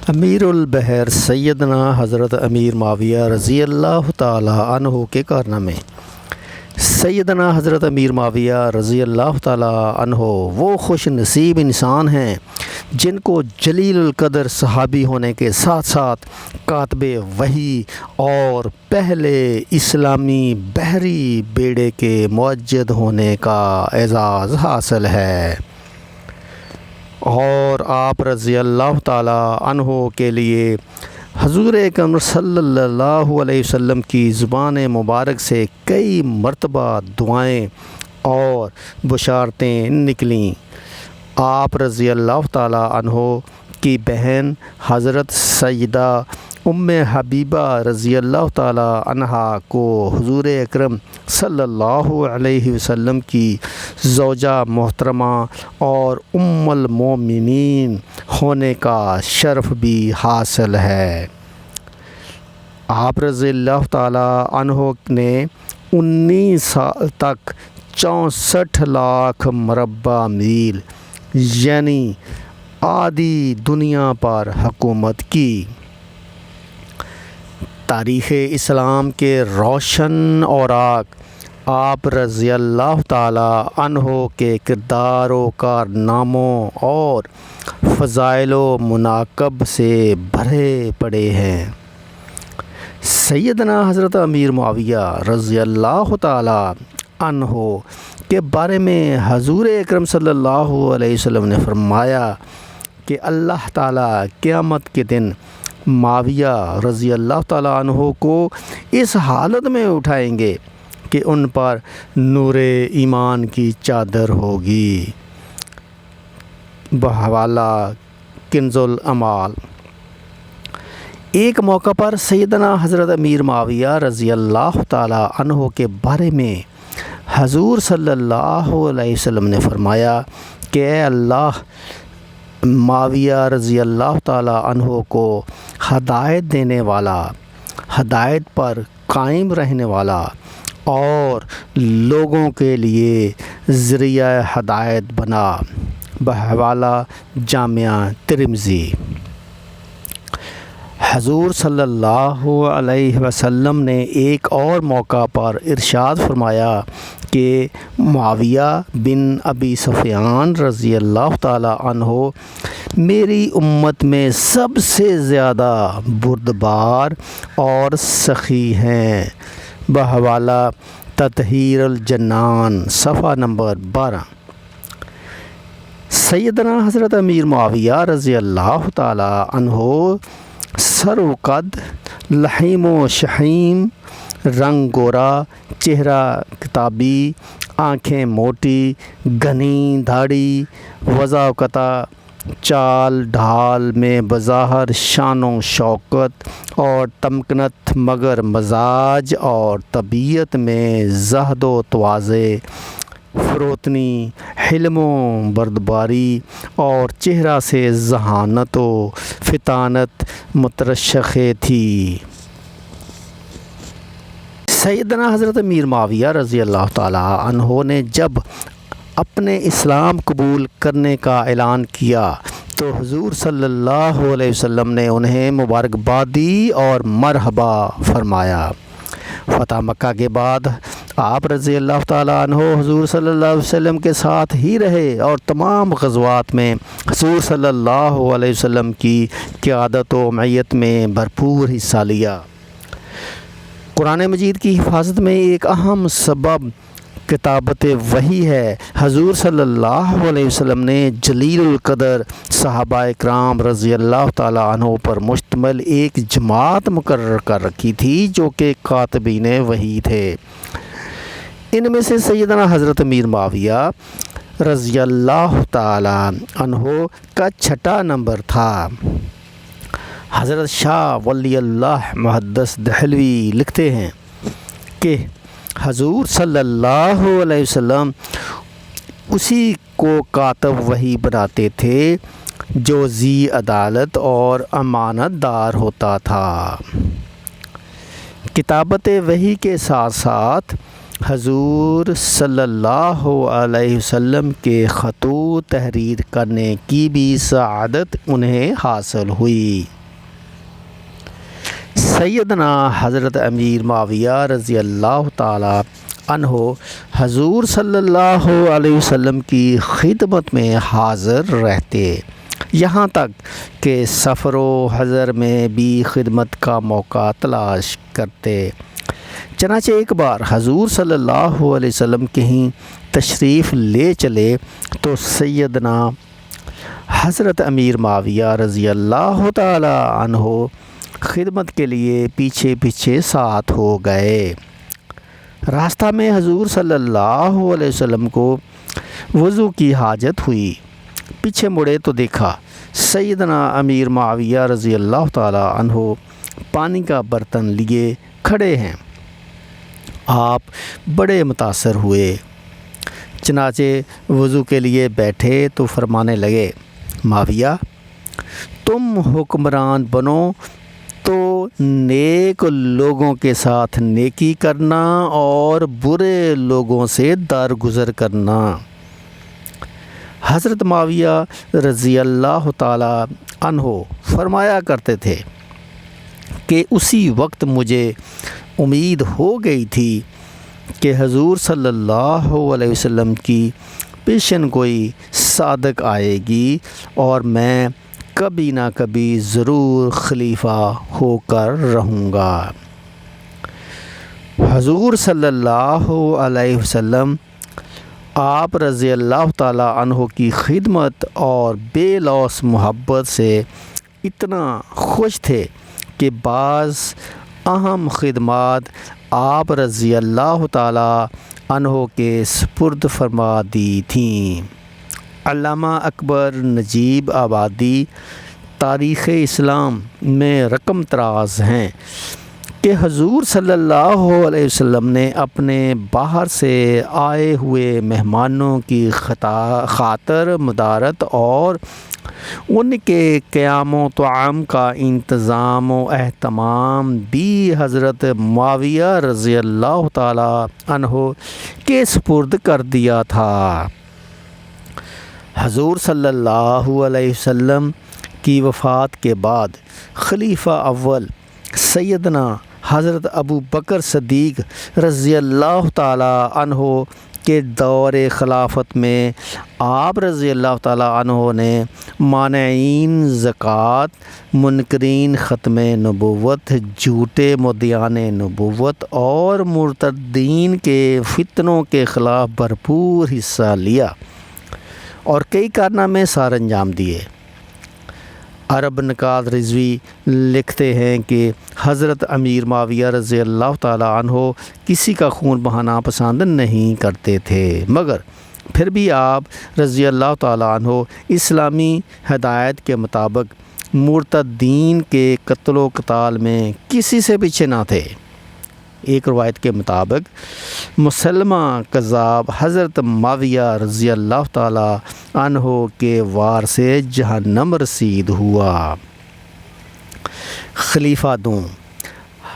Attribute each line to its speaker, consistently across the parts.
Speaker 1: امیر البحر سیدنا حضرت امیر معاویہ رضی اللہ تعالی عنہ کے کارنامے۔ سیدنا حضرت امیر معاویہ رضی اللہ تعالی عنہ وہ خوش نصیب انسان ہیں جن کو جلیل القدر صحابی ہونے کے ساتھ ساتھ کاتب وحی اور پہلے اسلامی بحری بیڑے کے معجد ہونے کا اعزاز حاصل ہے، اور آپ رضی اللہ تعالی عنہ کے لیے حضور اکرم صلی اللہ علیہ وسلم کی زبان مبارک سے کئی مرتبہ دعائیں اور بشارتیں نکلیں۔ آپ رضی اللہ تعالی عنہ کی بہن حضرت سیدہ ام حبیبہ رضی اللہ تعالی عنہا کو حضور اکرم صلی اللہ علیہ وسلم کی زوجہ محترمہ اور ام المومنین ہونے کا شرف بھی حاصل ہے۔ آپ رضی اللہ تعالی عنہ نے 19 سال تک 64 لاکھ مربع میل یعنی آدھی دنیا پر حکومت کی۔ تاریخ اسلام کے روشن اوراق آپ رضی اللہ تعالی عنہ کے کردار و کارناموں اور فضائل و مناقب سے بھرے پڑے ہیں۔ سیدنا حضرت امیر معاویہ رضی اللہ تعالی عنہ کے بارے میں حضور اکرم صلی اللہ علیہ وسلم نے فرمایا کہ اللہ تعالیٰ قیامت کے دن معاویہ رضی اللہ تعالیٰ عنہ کو اس حالت میں اٹھائیں گے کہ ان پر نور ایمان کی چادر ہوگی۔ بحوالہ کنز الاعمال۔ ایک موقع پر سیدنا حضرت امیر معاویہ رضی اللہ تعالیٰ عنہ کے بارے میں حضور صلی اللہ علیہ وسلم نے فرمایا کہ اے اللہ، معاویہ رضی اللہ تعالیٰ عنہ کو ہدایت دینے والا، ہدایت پر قائم رہنے والا اور لوگوں کے لیے ذریعہ ہدایت بنا۔ بحوالہ جامعہ ترمذی۔ حضور صلی اللہ علیہ وسلم نے ایک اور موقع پر ارشاد فرمایا کہ معاویہ بن ابی سفیان رضی اللہ تعالی عنہ میری امت میں سب سے زیادہ بردبار اور سخی ہیں۔ بحوالہ تطہیر الجنان، صفحہ نمبر 12۔ سیدنا حضرت امیر معاویہ رضی اللہ تعالی عنہ سرو قد، لحیم و شحیم، رنگ گورا، چہرہ کتابی، آنکھیں موٹی، گھنی داڑھی، وضع و قطع، چال ڈھال میں بظاہر شان و شوکت اور تمکنت، مگر مزاج اور طبیعت میں زہد و تواضع، فروتنی، حلم و بردباری اور چہرہ سے ذہانت و فطانت مترشح تھی۔ سیدنا حضرت امیر معاویہ رضی اللہ تعالی عنہ نے جب اپنے اسلام قبول کرنے کا اعلان کیا تو حضور صلی اللہ علیہ وسلم نے انہیں مبارکباد دی اور مرحبا فرمایا۔ فتح مکہ کے بعد آپ رضی اللہ تعالیٰ عنہ حضور صلی اللہ علیہ وسلم کے ساتھ ہی رہے اور تمام غزوات میں حضور صلی اللہ علیہ وسلم کی قیادت و معیت میں بھرپور حصہ لیا۔ قرآن مجید کی حفاظت میں ایک اہم سبب کتابت وحی ہے۔ حضور صلی اللہ علیہ وسلم نے جلیل القدر صحابہ اکرام رضی اللہ تعالیٰ عنہ پر مشتمل ایک جماعت مقرر کر رکھی تھی جو کہ کاتبین وحی تھے۔ ان میں سے سیدنا حضرت امیر معاویہ رضی اللہ تعالیٰ عنہ کا 6 نمبر تھا۔ حضرت شاہ ولی اللہ محدث دہلوی لکھتے ہیں کہ حضور صلی اللہ علیہ وسلم اسی کو کاتب وحی بناتے تھے جو ذی عدالت اور امانت دار ہوتا تھا۔ کتابت وحی کے ساتھ ساتھ حضور صلی اللہ علیہ وسلم کے خطوط تحریر کرنے کی بھی سعادت انہیں حاصل ہوئی۔ سیدنا حضرت امیر معاویہ رضی اللہ تعالی عنہ حضور صلی اللہ علیہ وسلم کی خدمت میں حاضر رہتے، یہاں تک کہ سفر و حضر میں بھی خدمت کا موقع تلاش کرتے۔ چنانچہ ایک بار حضور صلی اللہ علیہ وسلم کہیں تشریف لے چلے تو سیدنا حضرت امیر معاویہ رضی اللہ تعالی عنہ خدمت کے لیے پیچھے پیچھے ساتھ ہو گئے۔ راستہ میں حضور صلی اللہ علیہ وسلم کو وضو کی حاجت ہوئی، پیچھے مڑے تو دیکھا سیدنا امیر معاویہ رضی اللہ تعالی عنہ پانی کا برتن لیے کھڑے ہیں۔ آپ بڑے متاثر ہوئے، چنانچہ وضو کے لیے بیٹھے تو فرمانے لگے، معاویہ تم حکمران بنو تو نیک لوگوں کے ساتھ نیکی کرنا اور برے لوگوں سے درگزر کرنا۔ حضرت معاویہ رضی اللہ تعالی عنہ فرمایا کرتے تھے کہ اسی وقت مجھے امید ہو گئی تھی کہ حضور صلی اللہ علیہ وسلم کی پیشن گوئی صادق آئے گی اور میں کبھی نہ کبھی ضرور خلیفہ ہو کر رہوں گا۔ حضور صلی اللہ علیہ وسلم آپ رضی اللہ تعالیٰ عنہ کی خدمت اور بے لوث محبت سے اتنا خوش تھے کہ بعض اہم خدمات آپ رضی اللہ تعالیٰ عنہ کے سپرد فرما دی تھیں۔ علامہ اکبر نجیب آبادی تاریخ اسلام میں رقم طراز ہیں کہ حضور صلی اللہ علیہ وسلم نے اپنے باہر سے آئے ہوئے مہمانوں کی خاطر مدارت اور ان کے قیام و طعام کا انتظام و اہتمام بھی حضرت معاویہ رضی اللہ تعالی عنہ کے سپرد کر دیا تھا۔ حضور صلی اللہ علیہ وسلم کی وفات کے بعد خلیفہ اول سیدنا حضرت ابو بکر صدیق رضی اللہ تعالی عنہ کے دور خلافت میں آپ رضی اللہ تعالی عنہ نے مانعین زکوٰۃ، منکرین ختم نبوت، جھوٹے مدعیان نبوت اور مرتدین کے فتنوں کے خلاف بھرپور حصہ لیا اور کئی کارنامے سر انجام دیے۔ عرب نقاد رضوی لکھتے ہیں کہ حضرت امیر معاویہ رضی اللہ تعالیٰ عنہ کسی کا خون بہانا پسند نہیں کرتے تھے، مگر پھر بھی آپ رضی اللہ تعالیٰ عنہ اسلامی ہدایت کے مطابق مرتدین کے قتل و قتال میں کسی سے پیچھے نہ تھے۔ ایک روایت کے مطابق مسلمہ کذاب حضرت معاویہ رضی اللہ تعالی عنہ کے وار سے جہنم رسید ہوا۔ خلیفہ دوم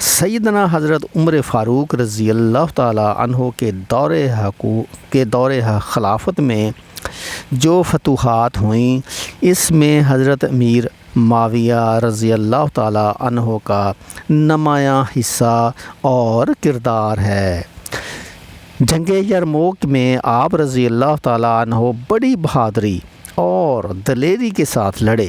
Speaker 1: سیدنا حضرت عمر فاروق رضی اللہ تعالی عنہ کے دور خلافت میں جو فتوحات ہوئیں، اس میں حضرت امیر معاویہ رضی اللہ تعالی عنہ کا نمایاں حصہ اور کردار ہے۔ جنگ یرموک میں آپ رضی اللہ تعالی عنہ بڑی بہادری اور دلیری کے ساتھ لڑے۔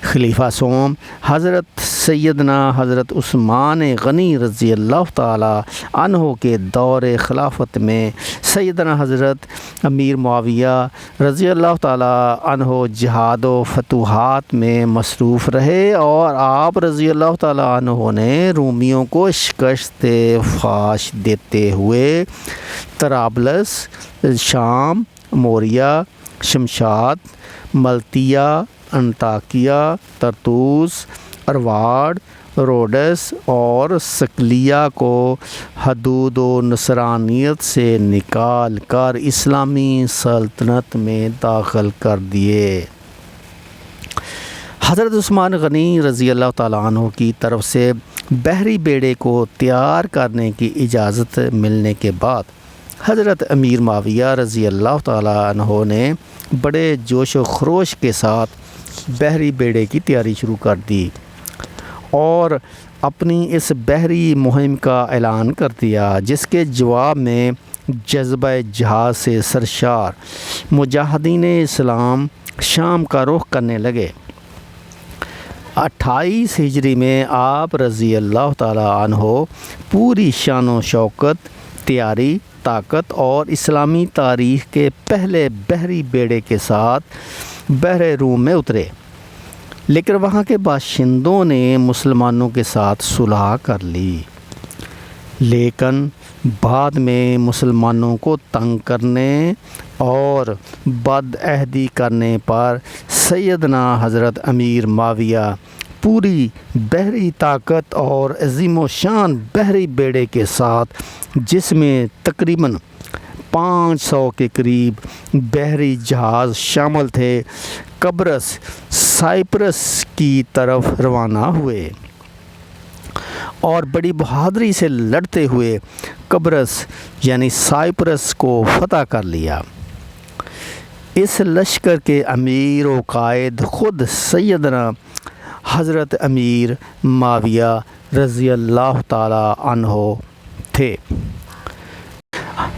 Speaker 1: خلیفہ سوم حضرت سیدنا حضرت عثمان غنی رضی اللہ تعالی عنہ کے دور خلافت میں سیدنا حضرت امیر معاویہ رضی اللہ تعالی عنہ جہاد و فتوحات میں مصروف رہے اور آپ رضی اللہ تعالی عنہ نے رومیوں کو شکست فاش دیتے ہوئے طرابلس، شام، موریہ، شمشاد، ملتیہ، انطاکیہ، طرطوس، ارواڑ، روڈس اور سکلیہ کو حدود و نصرانیت سے نکال کر اسلامی سلطنت میں داخل کر دیے۔ حضرت عثمان غنی رضی اللہ تعالیٰ عنہ کی طرف سے بحری بیڑے کو تیار کرنے کی اجازت ملنے کے بعد حضرت امیر معاویہ رضی اللہ تعالیٰ عنہ نے بڑے جوش و خروش کے ساتھ بحری بیڑے کی تیاری شروع کر دی اور اپنی اس بحری مہم کا اعلان کر دیا، جس کے جواب میں جذبہ جہاد سے سرشار مجاہدین اسلام شام کا رخ کرنے لگے۔ 28 ہجری میں آپ رضی اللہ تعالیٰ عنہ پوری شان و شوکت، تیاری، طاقت اور اسلامی تاریخ کے پہلے بحری بیڑے کے ساتھ بحر روم میں اترے، لیکن وہاں کے باشندوں نے مسلمانوں کے ساتھ صلح کر لی، لیکن بعد میں مسلمانوں کو تنگ کرنے اور بد عہدی کرنے پر سیدنا حضرت امیر معاویہ پوری بحری طاقت اور عظیم و شان بحری بیڑے کے ساتھ، جس میں تقریباً 500 کے قریب بحری جہاز شامل تھے، قبرص سائپرس کی طرف روانہ ہوئے اور بڑی بہادری سے لڑتے ہوئے قبرص یعنی سائپرس کو فتح کر لیا۔ اس لشکر کے امیر و قائد خود سیدنا حضرت امیر معاویہ رضی اللہ تعالیٰ عنہ تھے۔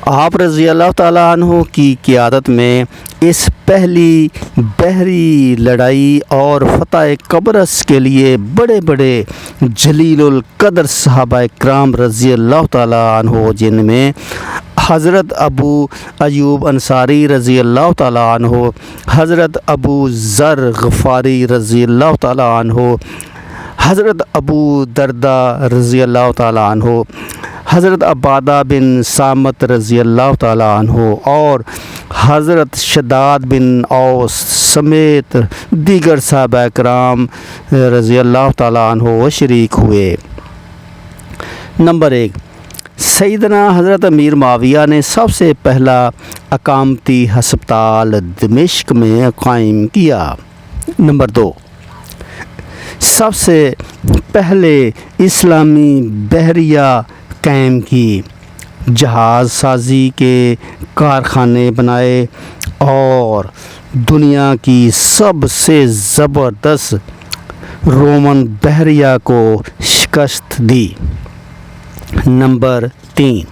Speaker 1: آپ رضی اللہ تعالیٰ عنہ کی قیادت میں اس پہلی بحری لڑائی اور فتح قبرص کے لیے بڑے بڑے جلیل القدر صحابہ کرام رضی اللہ تعالیٰ عنہ، جن میں حضرت ابو ایوب انصاری رضی اللہ تعالیٰ عنہ، حضرت ابو ذر غفاری رضی اللہ تعالیٰ عنہ، حضرت ابو درداء رضی اللہ تعالیٰ عنہ، حضرت عبادہ بن صامت رضی اللہ تعالیٰ عنہ اور حضرت شداد بن اوس سمیت دیگر صحابہ کرام رضی اللہ تعالیٰ عنہ شریک ہوئے۔ نمبر 1، سیدنا حضرت امیر معاویہ نے سب سے پہلا اقامتی ہسپتال دمشق میں قائم کیا۔ نمبر 2، سب سے پہلے اسلامی بحریہ قائم کی، جہاز سازی کے کارخانے بنائے اور دنیا کی سب سے زبردست رومن بحریہ کو شکست دی۔ نمبر 3،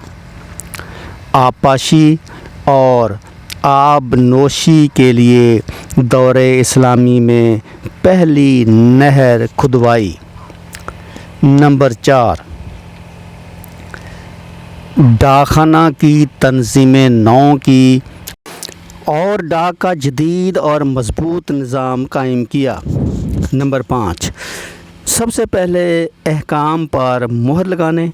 Speaker 1: آبپاشی اور آب نوشی کے لیے دور اسلامی میں پہلی نہر کھدوائی۔ نمبر 4، ڈاکخانہ کی تنظیم نو کی اور ڈاک کا جدید اور مضبوط نظام قائم کیا۔ نمبر 5، سب سے پہلے احکام پر مہر لگانے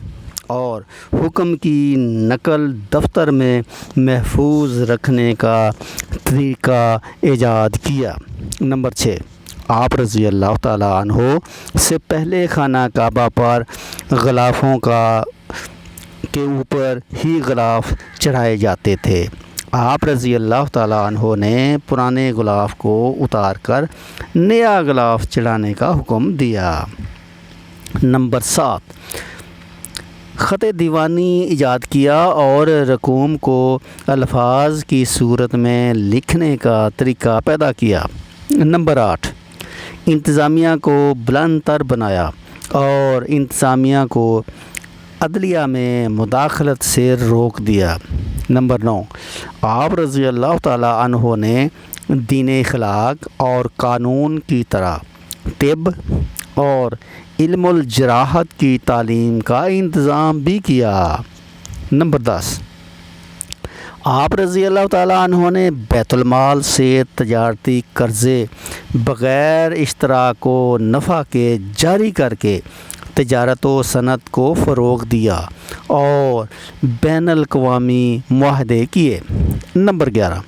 Speaker 1: اور حکم کی نقل دفتر میں محفوظ رکھنے کا طریقہ ایجاد کیا۔ نمبر 6، آپ رضی اللہ تعالیٰ عنہ سے پہلے خانہ کعبہ پر غلافوں کے اوپر ہی غلاف چڑھائے جاتے تھے۔ آپ رضی اللہ تعالیٰ عنہ نے پرانے غلاف کو اتار کر نیا غلاف چڑھانے کا حکم دیا۔ نمبر 7، خط دیوانی ایجاد کیا اور رقوم کو الفاظ کی صورت میں لکھنے کا طریقہ پیدا کیا۔ نمبر 8، انتظامیہ کو بلند تر بنایا اور انتظامیہ کو عدلیہ میں مداخلت سے روک دیا۔ نمبر 9، آپ رضی اللہ تعالیٰ عنہ نے دین اخلاق اور قانون کی طرح طب اور علم الجراحت کی تعلیم کا انتظام بھی کیا۔ نمبر 10، آپ رضی اللہ تعالیٰ عنہ نے بیت المال سے تجارتی قرضے بغیر اشتراک و نفع کے جاری کر کے تجارت و صنعت کو فروغ دیا اور بین الاقوامی معاہدے کیے۔ نمبر 11،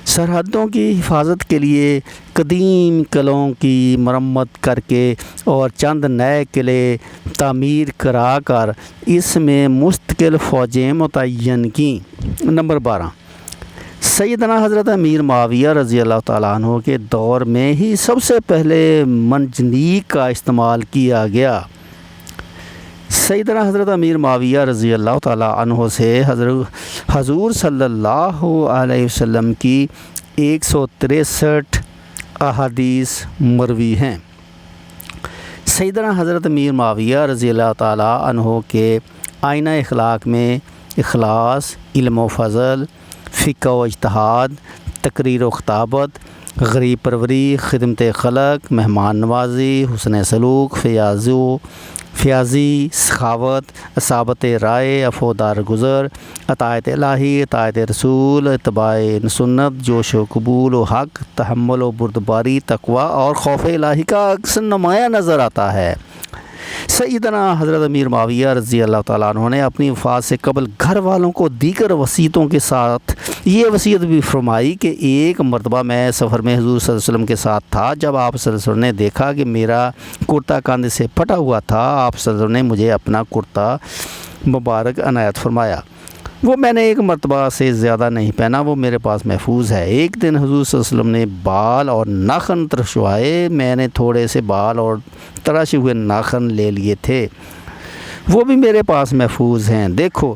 Speaker 1: سرحدوں کی حفاظت کے لیے قدیم قلعوں کی مرمت کر کے اور چند نئے قلعے تعمیر کرا کر اس میں مستقل فوجیں متعین کیں۔ نمبر 12، سیدنا حضرت امیر معاویہ رضی اللہ تعالیٰ عنہ کے دور میں ہی سب سے پہلے منجنیق کا استعمال کیا گیا۔ سیدنا حضرت امیر معاویہ رضی اللہ تعالیٰ عنہ سے حضور صلی اللہ علیہ وسلم کی 163 احادیث مروی ہیں۔ سیدنا حضرت میر معاویہ رضی اللہ تعالیٰ عنہ کے آئینہ اخلاق میں اخلاص، علم و فضل، فقہ و اجتہاد، تقریر و خطابت، غریب پروری، خدمت خلق، مہمان نوازی، حسن سلوک، فیاضی، سخاوت، اصابت رائے، عفو درگزر، اطاعت الہی، اطاعت رسول، اتباع سنت، جوش و قبول و حق، تحمل و بردباری، تقوی اور خوف الہی کا عکس نمایاں نظر آتا ہے۔ سیدنا حضرت امیر معاویہ رضی اللہ تعالیٰ عنہ نے اپنی وفات سے قبل گھر والوں کو دیگر وصیتوں کے ساتھ یہ وصیت بھی فرمائی کہ ایک مرتبہ میں سفر میں حضور صلی اللہ علیہ وسلم کے ساتھ تھا۔ جب آپ صلی اللہ علیہ وسلم نے دیکھا کہ میرا کرتا کاندھے سے پھٹا ہوا تھا، آپ صلی اللہ علیہ وسلم نے مجھے اپنا کرتا مبارک عنایت فرمایا۔ وہ میں نے ایک مرتبہ سے زیادہ نہیں پہنا، وہ میرے پاس محفوظ ہے۔ ایک دن حضور صلی اللہ علیہ وسلم نے بال اور ناخن ترشوائے، میں نے تھوڑے سے بال اور تراشے ہوئے ناخن لے لیے تھے، وہ بھی میرے پاس محفوظ ہیں۔ دیکھو،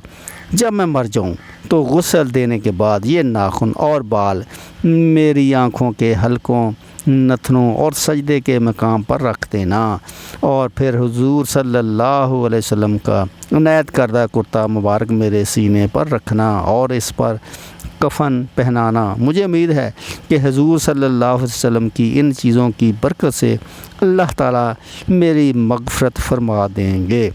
Speaker 1: جب میں مر جاؤں تو غسل دینے کے بعد یہ ناخن اور بال میری آنکھوں کے حلقوں، نتنوں اور سجدے کے مقام پر رکھ دینا، اور پھر حضور صلی اللہ علیہ وسلم کا عنایت کردہ کرتا مبارک میرے سینے پر رکھنا اور اس پر کفن پہنانا۔ مجھے امید ہے کہ حضور صلی اللہ علیہ وسلم کی ان چیزوں کی برکت سے اللہ تعالیٰ میری مغفرت فرما دیں گے۔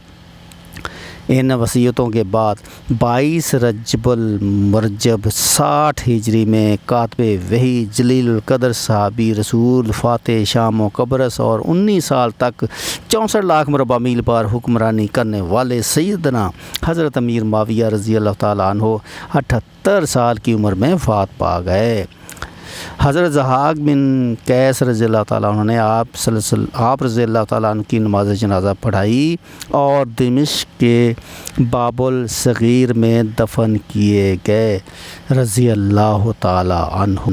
Speaker 1: ان وصیتوں کے بعد 22 رجب المرجب 60 ہجری میں کاتب وحی جلیل القدر صحابی رسول فاتح شام و قبرص اور 19 سال تک 64 لاکھ مربع میل پر حکمرانی کرنے والے سیدنا حضرت امیر معاویہ رضی اللہ تعالیٰ عنہ 78 سال کی عمر میں وفات پا گئے۔ حضرت ضحاک بن قیس رضی اللہ تعالیٰ عنہ نے آپ رضی اللہ تعالیٰ عنہ کی نماز جنازہ پڑھائی اور دمشق کے باب الصغیر میں دفن کیے گئے رضی اللہ تعالیٰ عنہ۔